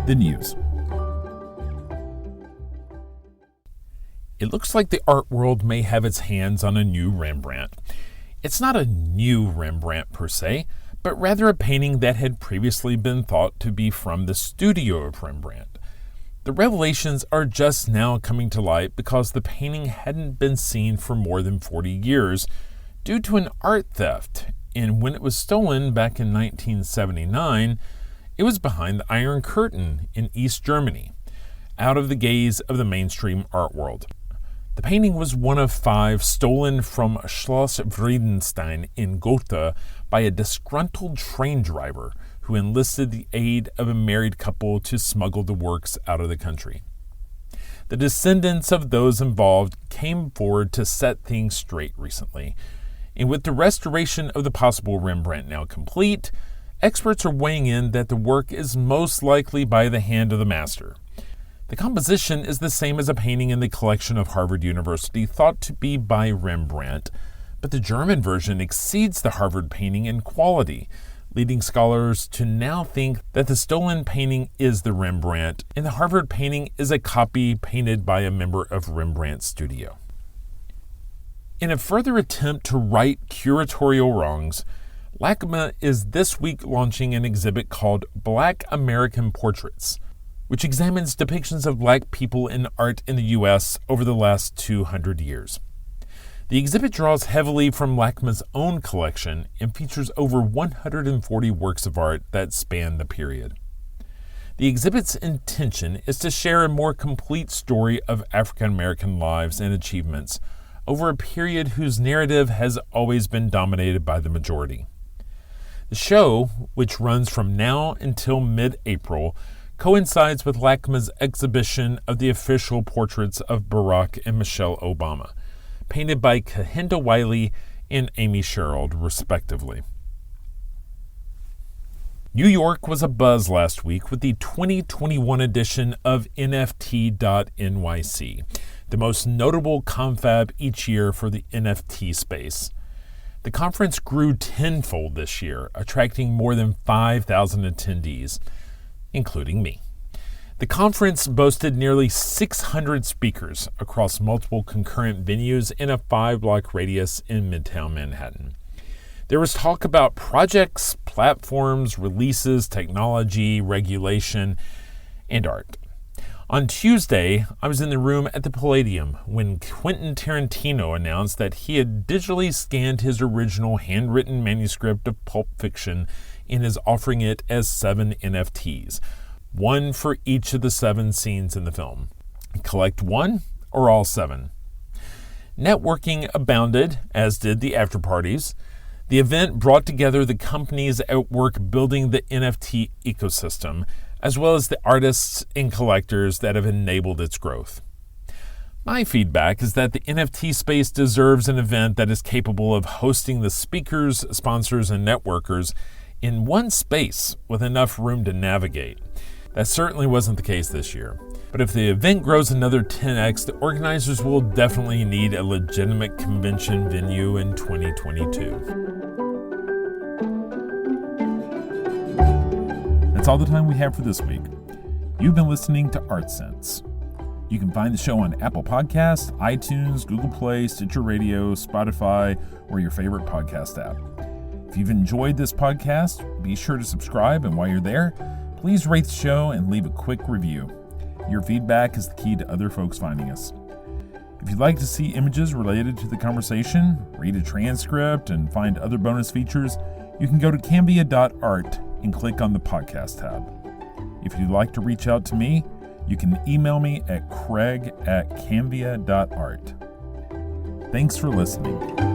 the news. It looks like the art world may have its hands on a new Rembrandt. It's not a new Rembrandt per se, but rather a painting that had previously been thought to be from the studio of Rembrandt. The revelations are just now coming to light because the painting hadn't been seen for more than 40 years due to an art theft, and when it was stolen back in 1979, it was behind the Iron Curtain in East Germany, out of the gaze of the mainstream art world. The painting was one of 5 stolen from Schloss Friedenstein in Gotha by a disgruntled train driver who enlisted the aid of a married couple to smuggle the works out of the country. The descendants of those involved came forward to set things straight recently, and with the restoration of the possible Rembrandt now complete, experts are weighing in that the work is most likely by the hand of the master. The composition is the same as a painting in the collection of Harvard University thought to be by Rembrandt, but the German version exceeds the Harvard painting in quality, leading scholars to now think that the stolen painting is the Rembrandt and the Harvard painting is a copy painted by a member of Rembrandt's studio. In a further attempt to right curatorial wrongs, LACMA is this week launching an exhibit called Black American Portraits, which examines depictions of black people in art in the U.S. over the last 200 years. The exhibit draws heavily from LACMA's own collection and features over 140 works of art that span the period. The exhibit's intention is to share a more complete story of African American lives and achievements over a period whose narrative has always been dominated by the majority. The show, which runs from now until mid-April, coincides with LACMA's exhibition of the official portraits of Barack and Michelle Obama, painted by Kehinde Wiley and Amy Sherald, respectively. New York was abuzz last week with the 2021 edition of NFT.NYC, the most notable confab each year for the NFT space. The conference grew tenfold this year, attracting more than 5,000 attendees, including me. The conference boasted nearly 600 speakers across multiple concurrent venues in a 5-block radius in Midtown Manhattan. There was talk about projects, platforms, releases, technology, regulation, and art. On Tuesday, I was in the room at the Palladium when Quentin Tarantino announced that he had digitally scanned his original handwritten manuscript of Pulp Fiction and is offering it as 7 NFTs, one for each of the 7 scenes in the film. Collect one or all 7. Networking abounded, as did the after-parties. The event brought together the companies at work building the NFT ecosystem, as well as the artists and collectors that have enabled its growth. My feedback is that the NFT space deserves an event that is capable of hosting the speakers, sponsors, and networkers in one space with enough room to navigate. That certainly wasn't the case this year. But if the event grows another 10x, the organizers will definitely need a legitimate convention venue in 2022. That's all the time we have for this week. You've been listening to Art Sense. You can find the show on Apple Podcasts, iTunes, Google Play, Stitcher Radio, Spotify, or your favorite podcast app. If you've enjoyed this podcast, be sure to subscribe, and while you're there, please rate the show and leave a quick review. Your feedback is the key to other folks finding us. If you'd like to see images related to the conversation, read a transcript, and find other bonus features, you can go to cambia.art and click on the podcast tab. If you'd like to reach out to me, you can email me at craig@cambia.art. Thanks for listening.